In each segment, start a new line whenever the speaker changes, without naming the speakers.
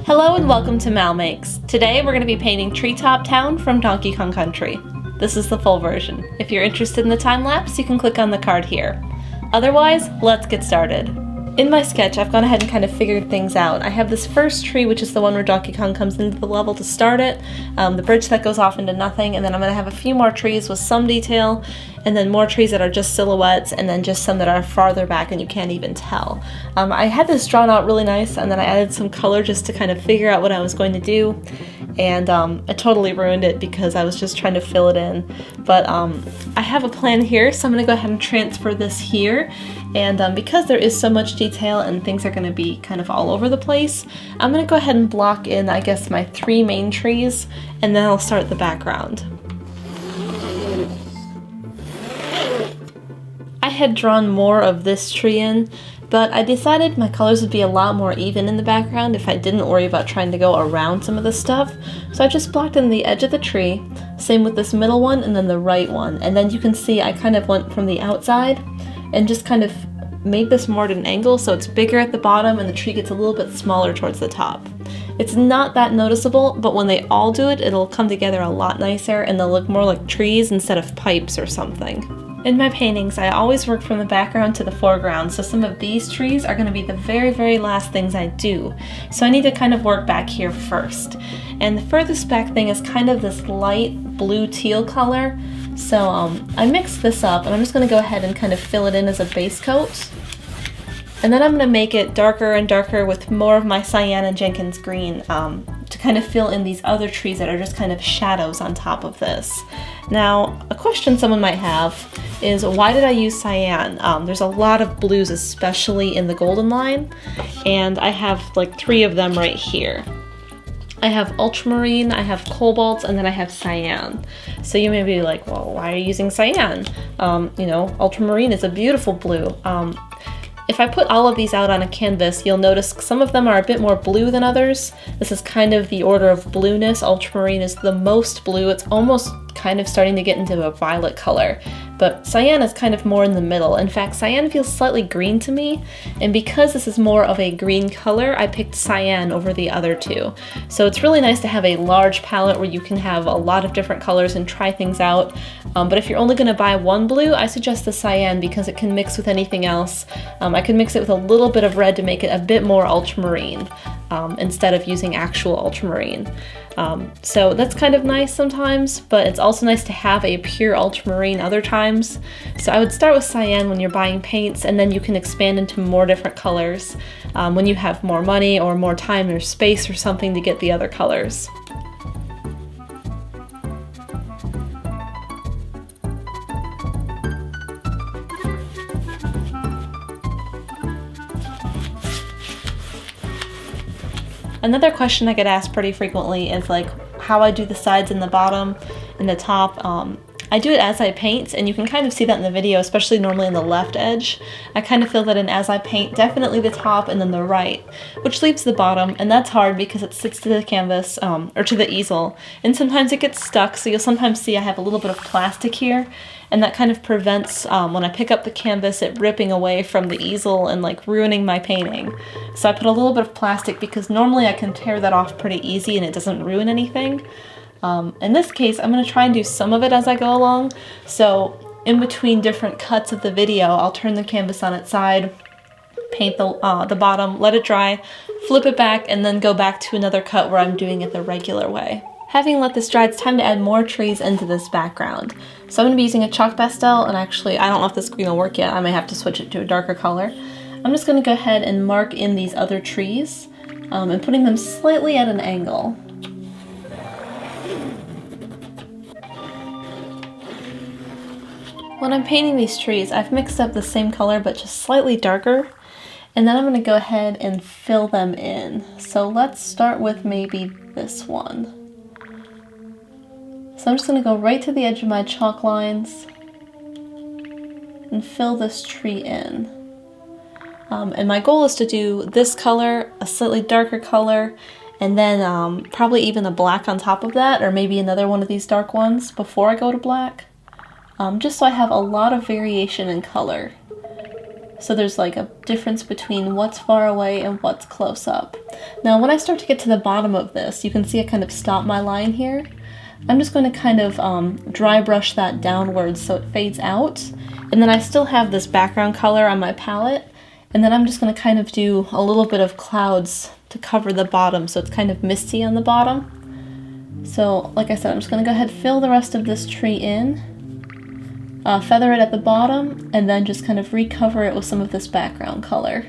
Hello and welcome to MalMakes. Today we're going to be painting Treetop Town from Donkey Kong Country. This is the full version. If you're interested in the time-lapse, you can click on the card here. Otherwise, let's get started. In my sketch, I've gone ahead and kind of figured things out. I have this first tree, which is the one where Donkey Kong comes into the level to start it, the bridge that goes off into nothing, and then I'm going to have a few more trees with some detail, and then more trees that are just silhouettes, and then just some that are farther back and you can't even tell. I had this drawn out really nice, and then I added some color just to kind of figure out what I was going to do, and I totally ruined it because I was just trying to fill it in. But I have a plan here, so I'm going to go ahead and transfer this here, and because there is so much detail and things are going to be kind of all over the place, I'm going to go ahead and block in, I guess, my three main trees, and then I'll start the background. I had drawn more of this tree in, but I decided my colors would be a lot more even in the background if I didn't worry about trying to go around some of the stuff. So I just blocked in the edge of the tree, same with this middle one and then the right one. And then you can see I kind of went from the outside and just kind of made this more at an angle so it's bigger at the bottom and the tree gets a little bit smaller towards the top. It's not that noticeable, but when they all do it, it'll come together a lot nicer and they'll look more like trees instead of pipes or something. In my paintings, I always work from the background to the foreground, so some of these trees are going to be the very, very last things I do. So I need to kind of work back here first. And the furthest back thing is kind of this light blue teal color. So I mixed this up, and I'm just going to go ahead and kind of fill it in as a base coat. And then I'm going to make it darker and darker with more of my Cyan and Jenkins green to kind of fill in these other trees that are just kind of shadows on top of this. Now, a question someone might have is, why did I use cyan? There's a lot of blues, especially in the golden line, and I have like 3 of them right here. I have ultramarine, I have cobalt, and then I have cyan. So you may be like, well, why are you using cyan? You know, ultramarine is a beautiful blue. If I put all of these out on a canvas, you'll notice some of them are a bit more blue than others. This is kind of the order of blueness. Ultramarine is the most blue. It's almost kind of starting to get into a violet color, but cyan is kind of more in the middle. In fact, cyan feels slightly green to me, and because this is more of a green color, I picked cyan over the other 2. So it's really nice to have a large palette where you can have a lot of different colors and try things out. But if you're only going to buy one blue, I suggest the cyan because it can mix with anything else. I could mix it with a little bit of red to make it a bit more ultramarine instead of using actual ultramarine. So that's kind of nice sometimes, but it's also nice to have a pure ultramarine other times. So I would start with cyan when you're buying paints, and then you can expand into more different colors when you have more money or more time or space or something to get the other colors. Another question I get asked pretty frequently is like how I do the sides and the bottom and the top. I do it as I paint, and you can kind of see that in the video, especially normally in the left edge. I kind of feel that in as I paint, definitely the top and then the right, which leaves the bottom, and that's hard because it sits to the canvas or to the easel, and sometimes it gets stuck, so you'll sometimes see I have a little bit of plastic here, and that kind of prevents when I pick up the canvas it ripping away from the easel and like ruining my painting. So I put a little bit of plastic because normally I can tear that off pretty easy and it doesn't ruin anything. In this case, I'm going to try and do some of it as I go along. So in between different cuts of the video, I'll turn the canvas on its side, paint the bottom, let it dry, flip it back, and then go back to another cut where I'm doing it the regular way. Having let this dry, it's time to add more trees into this background. So I'm going to be using a chalk pastel, and actually I don't know if this green will work yet. I may have to switch it to a darker color. I'm just going to go ahead and mark in these other trees and putting them slightly at an angle. When I'm painting these trees, I've mixed up the same color but just slightly darker, and then I'm going to go ahead and fill them in. So let's start with maybe this one. So I'm just going to go right to the edge of my chalk lines and fill this tree in. And my goal is to do this color, a slightly darker color, and then probably even a black on top of that, or maybe another one of these dark ones before I go to black. Just so I have a lot of variation in color. So there's like a difference between what's far away and what's close up. Now when I start to get to the bottom of this, you can see I kind of stop my line here. I'm just going to kind of dry brush that downwards so it fades out. And then I still have this background color on my palette. And then I'm just going to kind of do a little bit of clouds to cover the bottom so it's kind of misty on the bottom. So like I said, I'm just going to go ahead and fill the rest of this tree in, feather it at the bottom, and then just kind of recover it with some of this background color.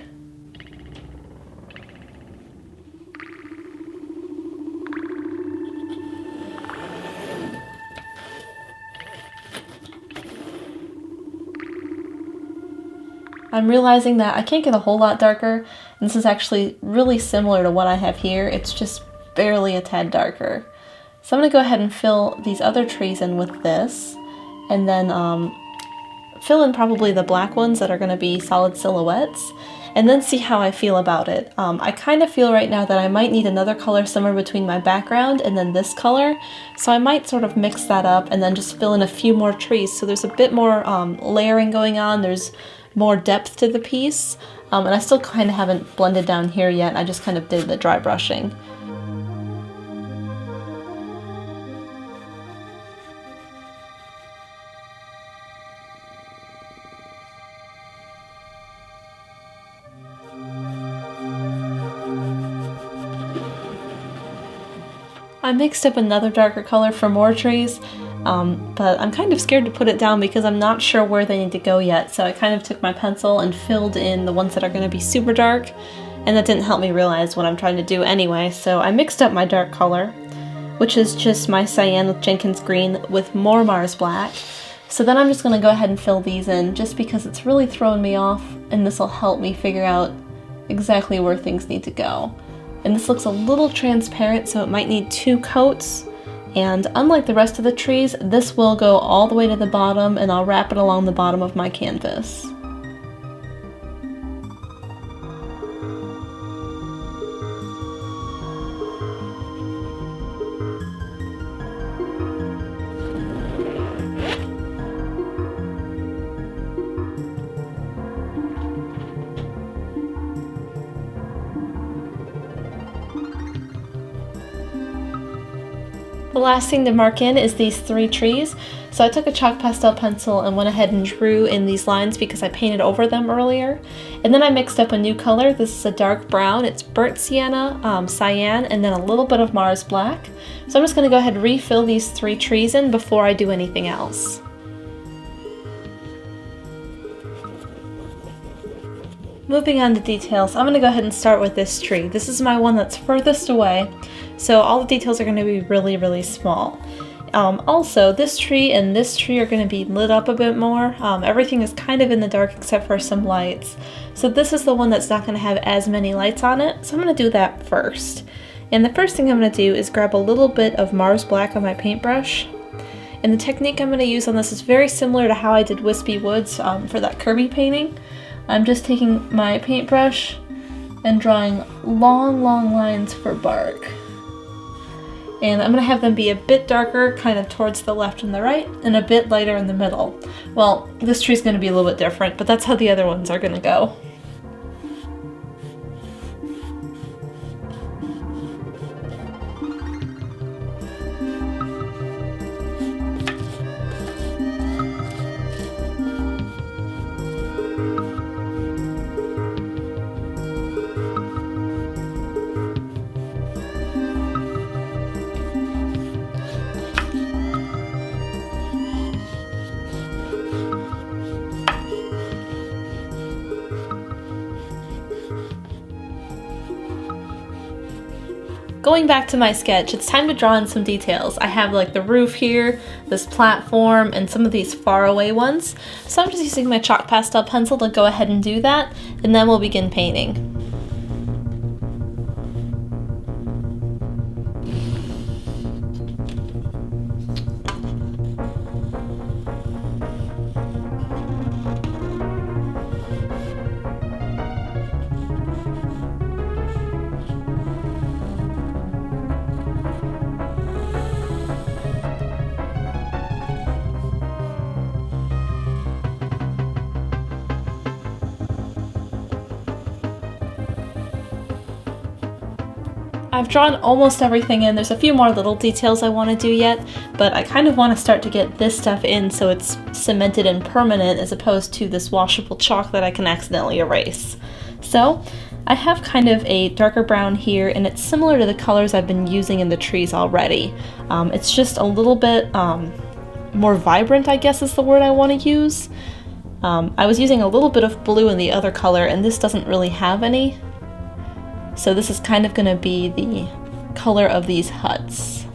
I'm realizing that I can't get a whole lot darker, and this is actually really similar to what I have here. It's just barely a tad darker. So I'm going to go ahead and fill these other trees in with this, and then fill in probably the black ones that are going to be solid silhouettes, and then see how I feel about it. I kind of feel right now that I might need another color somewhere between my background and then this color, so I might sort of mix that up and then just fill in a few more trees so there's a bit more layering going on. There's more depth to the piece, and I still kind of haven't blended down here yet. I just kind of did the dry brushing. I mixed up another darker color for more trees, but I'm kind of scared to put it down because I'm not sure where they need to go yet, so I kind of took my pencil and filled in the ones that are going to be super dark, and that didn't help me realize what I'm trying to do anyway, so I mixed up my dark color, which is just my Cyan with Jenkins green with more Mars black. So then I'm just going to go ahead and fill these in just because it's really throwing me off, and this will help me figure out exactly where things need to go. And this looks a little transparent, so it might need 2 coats. And unlike the rest of the trees, this will go all the way to the bottom, and I'll wrap it along the bottom of my canvas. The last thing to mark in is these 3 trees. So I took a chalk pastel pencil and went ahead and drew in these lines because I painted over them earlier. And then I mixed up a new color. This is a dark brown. It's burnt sienna, cyan, and then a little bit of Mars black. So I'm just going to go ahead and refill these 3 trees in before I do anything else. Moving on to details, I'm going to go ahead and start with this tree. This is my one that's furthest away, so all the details are going to be really, really small. Also, this tree and this tree are going to be lit up a bit more. Everything is kind of in the dark except for some lights. So this is the one that's not going to have as many lights on it, so I'm going to do that first. And the first thing I'm going to do is grab a little bit of Mars black on my paintbrush. And the technique I'm going to use on this is very similar to how I did Wispy Woods for that Kirby painting. I'm just taking my paintbrush and drawing long, long lines for bark. And I'm going to have them be a bit darker, kind of towards the left and the right, and a bit lighter in the middle. Well, this tree's going to be a little bit different, but that's how the other ones are going to go. Going back to my sketch, it's time to draw in some details. I have like the roof here, this platform, and some of these far away ones. So I'm just using my chalk pastel pencil to go ahead and do that, and then we'll begin painting. I've drawn almost everything in. There's a few more little details I want to do yet, but I kind of want to start to get this stuff in so it's cemented and permanent as opposed to this washable chalk that I can accidentally erase. So I have kind of a darker brown here, and it's similar to the colors I've been using in the trees already. It's just a little bit more vibrant, I guess is the word I want to use. I was using a little bit of blue in the other color, and this doesn't really have any. So this is kind of going to be the color of these huts.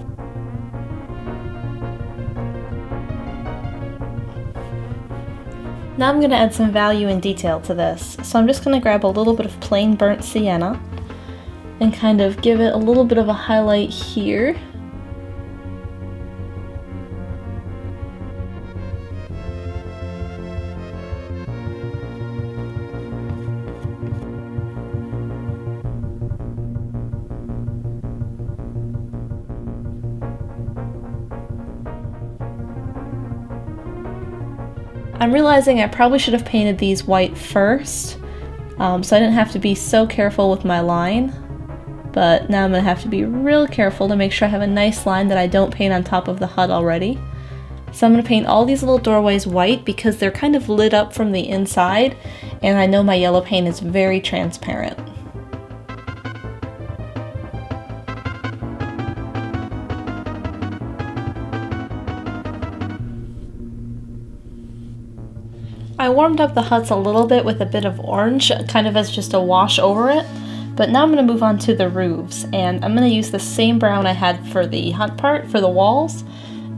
Now I'm going to add some value and detail to this. So I'm just going to grab a little bit of plain burnt sienna and kind of give it a little bit of a highlight here. I'm realizing I probably should have painted these white first, so I didn't have to be so careful with my line, but now I'm going to have to be real careful to make sure I have a nice line that I don't paint on top of the hut already. So I'm going to paint all these little doorways white because they're kind of lit up from the inside, and I know my yellow paint is very transparent. I warmed up the huts a little bit with a bit of orange, kind of as just a wash over it, but now I'm going to move on to the roofs, and I'm going to use the same brown I had for the hut part, for the walls,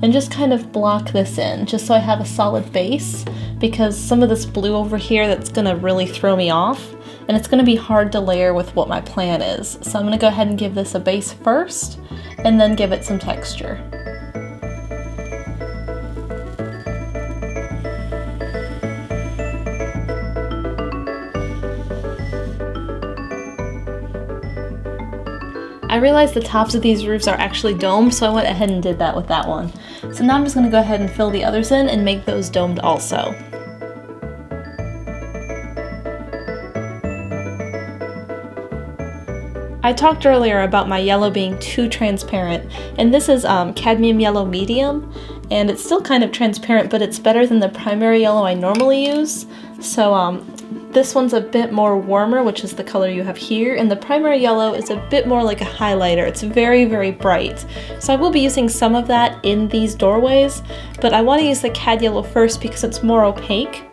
and just kind of block this in, just so I have a solid base, because some of this blue over here, that's going to really throw me off, and it's going to be hard to layer with what my plan is. So I'm going to go ahead and give this a base first, and then give it some texture. I realized the tops of these roofs are actually domed, so I went ahead and did that with that one. So now I'm just going to go ahead and fill the others in and make those domed also. I talked earlier about my yellow being too transparent, and this is cadmium yellow medium, and it's still kind of transparent, but it's better than the primary yellow I normally use. So this one's a bit more warmer, which is the color you have here, and the primary yellow is a bit more like a highlighter. It's very, very bright. So I will be using some of that in these doorways, but I want to use the cad yellow first because it's more opaque.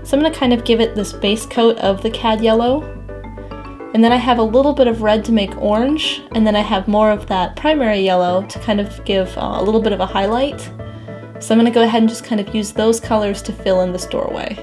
So I'm going to kind of give it this base coat of the cad yellow, and then I have a little bit of red to make orange, and then I have more of that primary yellow to kind of give a little bit of a highlight. So I'm going to go ahead and just kind of use those colors to fill in this doorway.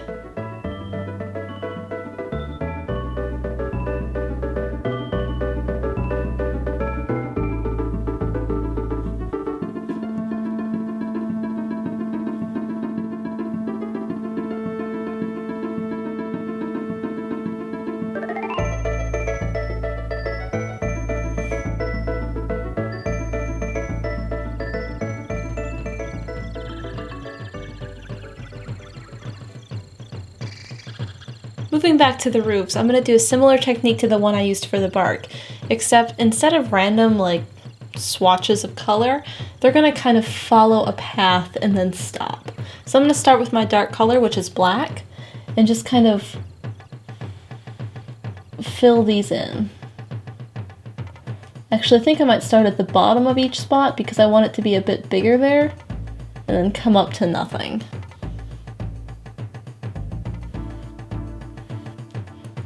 Moving back to the roofs, I'm going to do a similar technique to the one I used for the bark, except instead of random like swatches of color, they're going to kind of follow a path and then stop. So I'm going to start with my dark color, which is black, and just kind of fill these in. Actually, I think I might start at the bottom of each spot because I want it to be a bit bigger there, and then come up to nothing.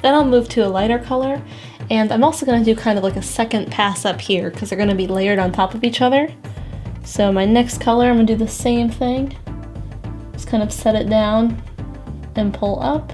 Then I'll move to a lighter color, and I'm also going to do kind of like a second pass up here because they're going to be layered on top of each other. So my next color, I'm going to do the same thing. Just kind of set it down and pull up.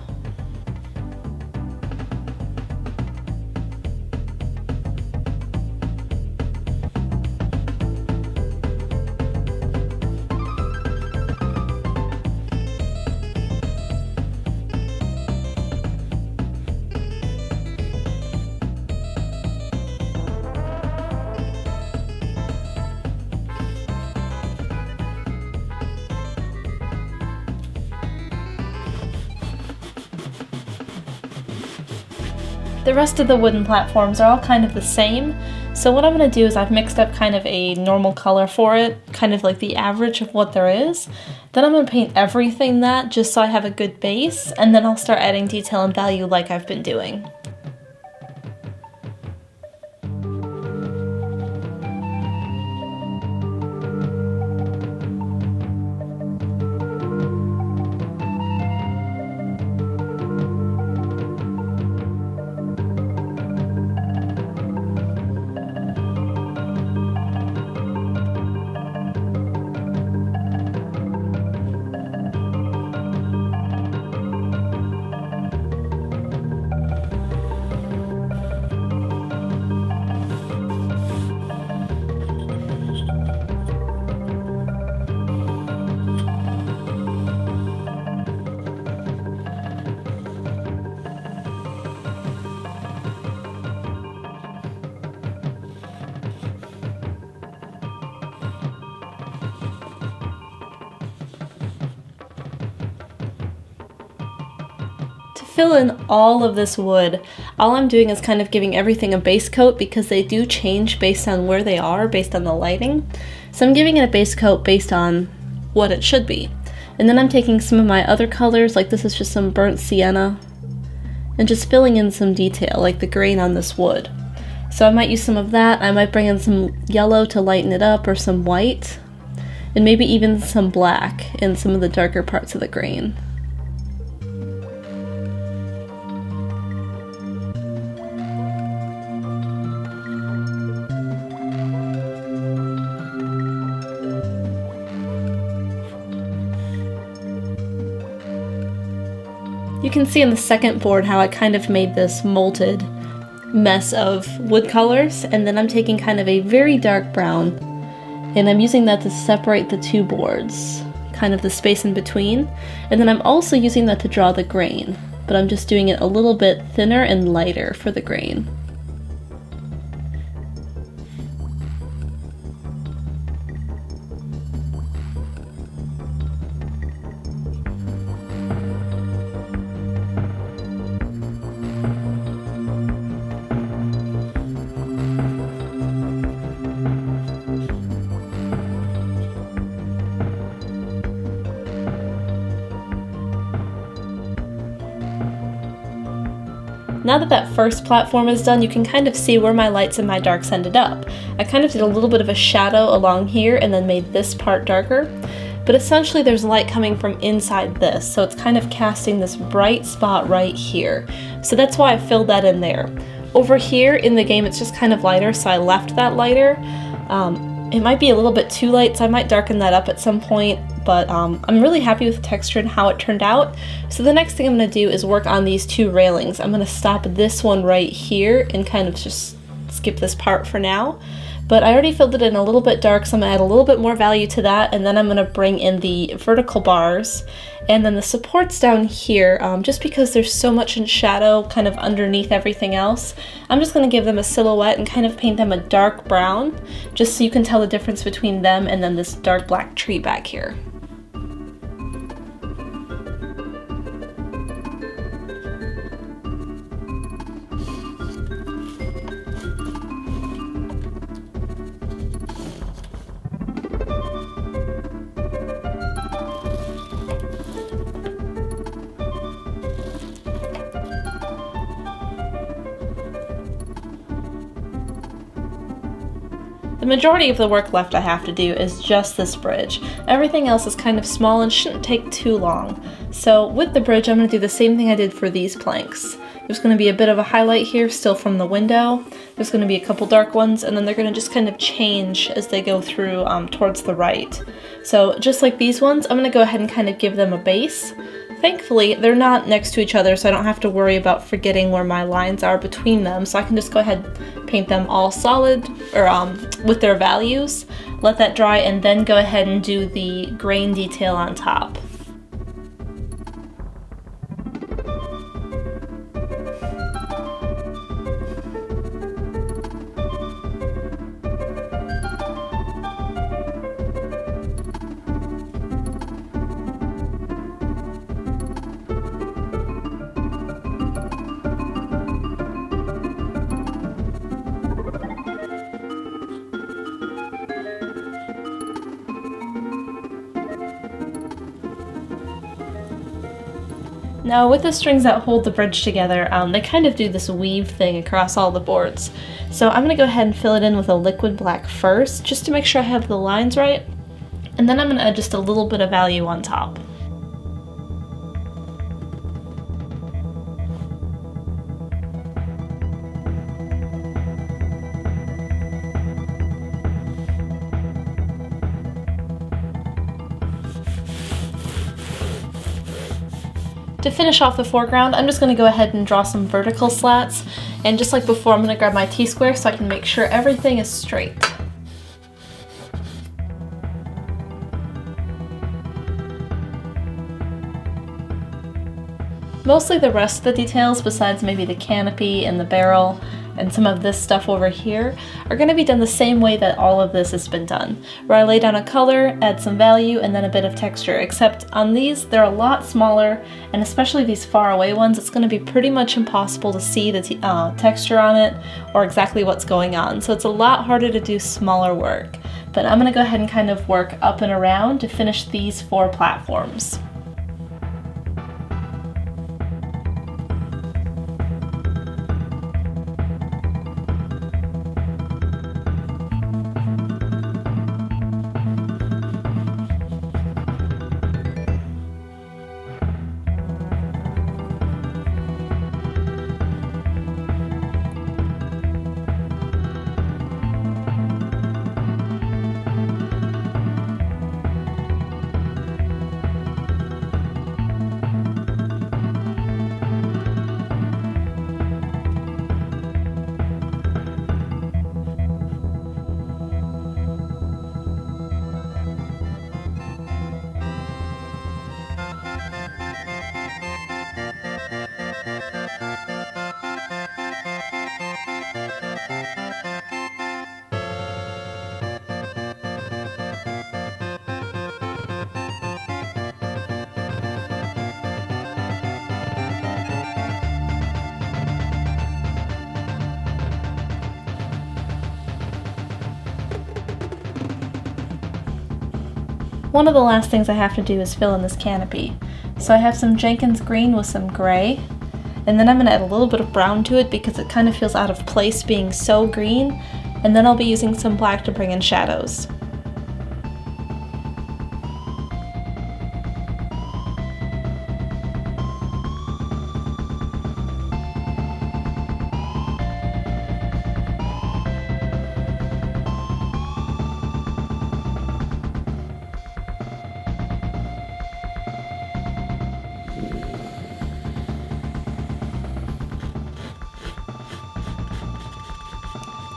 The rest of the wooden platforms are all kind of the same, So what I'm going to do is I've mixed up kind of a normal color for it, kind of like the average of what there is. Then I'm going to paint everything that just so I have a good base, and then I'll start adding detail and value like I've been doing. Fill in all of this wood, all I'm doing is kind of giving everything a base coat because they do change based on where they are, based on the lighting. So I'm giving it a base coat based on what it should be. And then I'm taking some of my other colors, like this is just some burnt sienna, and just filling in some detail, like the grain on this wood. So I might use some of that, I might bring in some yellow to lighten it up, or some white, and maybe even some black in some of the darker parts of the grain. You can see in the second board how I kind of made this molted mess of wood colors, and then I'm taking kind of a very dark brown and I'm using that to separate the two boards, kind of the space in between, and then I'm also using that to draw the grain, but I'm just doing it a little bit thinner and lighter for the grain. Now that that first platform is done, you can kind of see where my lights and my darks ended up. I kind of did a little bit of a shadow along here and then made this part darker, but essentially there's light coming from inside this, so it's kind of casting this bright spot right here. So that's why I filled that in there. Over here in the game it's just kind of lighter, so I left that lighter. It might be a little bit too light, so I might darken that up at some point, but I'm really happy with the texture and how it turned out. So the next thing I'm going to do is work on these two railings. I'm going to stop this one right here and kind of just skip this part for now. But I already filled it in a little bit dark, so I'm going to add a little bit more value to that, and then I'm going to bring in the vertical bars and then the supports down here, just because there's so much in shadow kind of underneath everything else. I'm just going to give them a silhouette and kind of paint them a dark brown, just so you can tell the difference between them and then this dark black tree back here. The majority of the work left I have to do is just this bridge. Everything else is kind of small and shouldn't take too long. So with the bridge, I'm going to do the same thing I did for these planks. There's going to be a bit of a highlight here still from the window. There's going to be a couple dark ones, and then they're going to just kind of change as they go through towards the right. So just like these ones, I'm going to go ahead and kind of give them a base. Thankfully, they're not next to each other, so I don't have to worry about forgetting where my lines are between them, so I can just go ahead and paint them all solid, or with their values, let that dry, and then go ahead and do the grain detail on top. Now with the strings that hold the bridge together, they kind of do this weave thing across all the boards. So I'm going to go ahead and fill it in with a liquid black first, just to make sure I have the lines right, and then I'm going to add just a little bit of value on top. To finish off the foreground, I'm just going to go ahead and draw some vertical slats, and just like before, I'm going to grab my T-square so I can make sure everything is straight. Mostly the rest of the details, besides maybe the canopy and the barrel and some of this stuff over here, are going to be done the same way that all of this has been done, where I lay down a color, add some value, and then a bit of texture, except on these they're a lot smaller, and especially these far away ones, it's going to be pretty much impossible to see the texture on it or exactly what's going on, so it's a lot harder to do smaller work. But I'm going to go ahead and kind of work up and around to finish these 4 platforms. One of the last things I have to do is fill in this canopy. So I have some Jenkins green with some gray, and then I'm going to add a little bit of brown to it because it kind of feels out of place being so green, and then I'll be using some black to bring in shadows.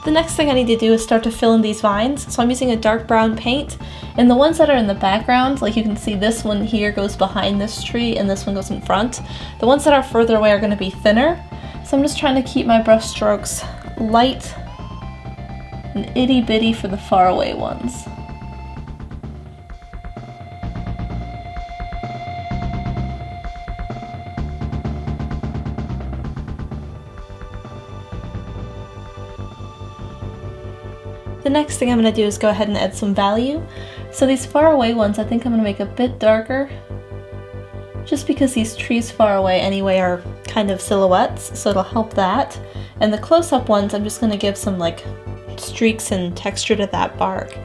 The next thing I need to do is start to fill in these vines, so I'm using a dark brown paint, and the ones that are in the background, like you can see this one here goes behind this tree and this one goes in front. The ones that are further away are going to be thinner, so I'm just trying to keep my brush strokes light and itty bitty for the far away ones. The next thing I'm going to do is go ahead and add some value. So these far away ones I think I'm going to make a bit darker, just because these trees far away anyway are kind of silhouettes, so it'll help that. And the close-up ones I'm just going to give some like streaks and texture to that bark.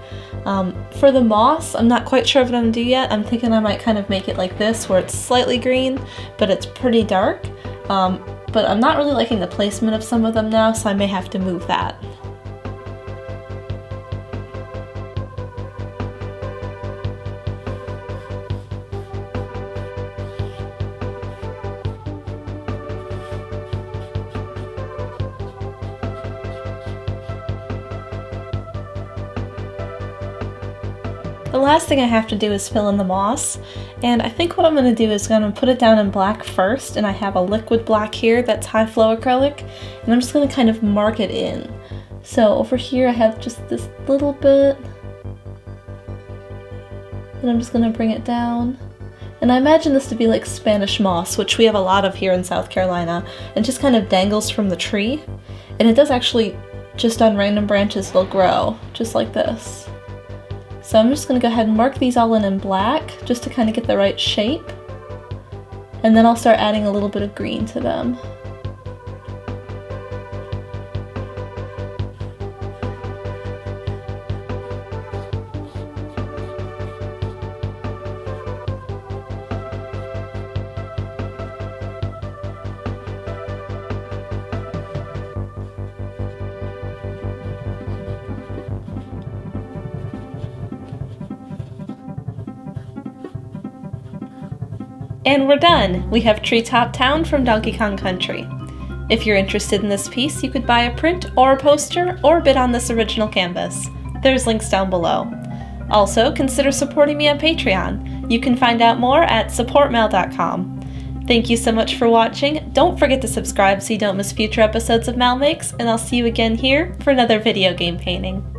For the moss, I'm not quite sure what I'm going to do yet. I'm thinking I might kind of make it like this, where it's slightly green, but it's pretty dark. But I'm not really liking the placement of some of them now, so I may have to move that. The last thing I have to do is fill in the moss, and I think what I'm going to do is going to put it down in black first, and I have a liquid black here that's high flow acrylic, and I'm just going to kind of mark it in. So over here I have just this little bit, and I'm just going to bring it down. And I imagine this to be like Spanish moss, which we have a lot of here in South Carolina, and just kind of dangles from the tree, and it does actually, just on random branches, they'll grow, just like this. So I'm just going to go ahead and mark these all in black, just to kind of get the right shape. and then I'll start adding a little bit of green to them. And we're done! We have Treetop Town from Donkey Kong Country. If you're interested in this piece, you could buy a print or a poster or bid on this original canvas. There's links down below. Also, consider supporting me on Patreon. You can find out more at supportmal.com. Thank you so much for watching. Don't forget to subscribe so you don't miss future episodes of MalMakes, and I'll see you again here for another video game painting.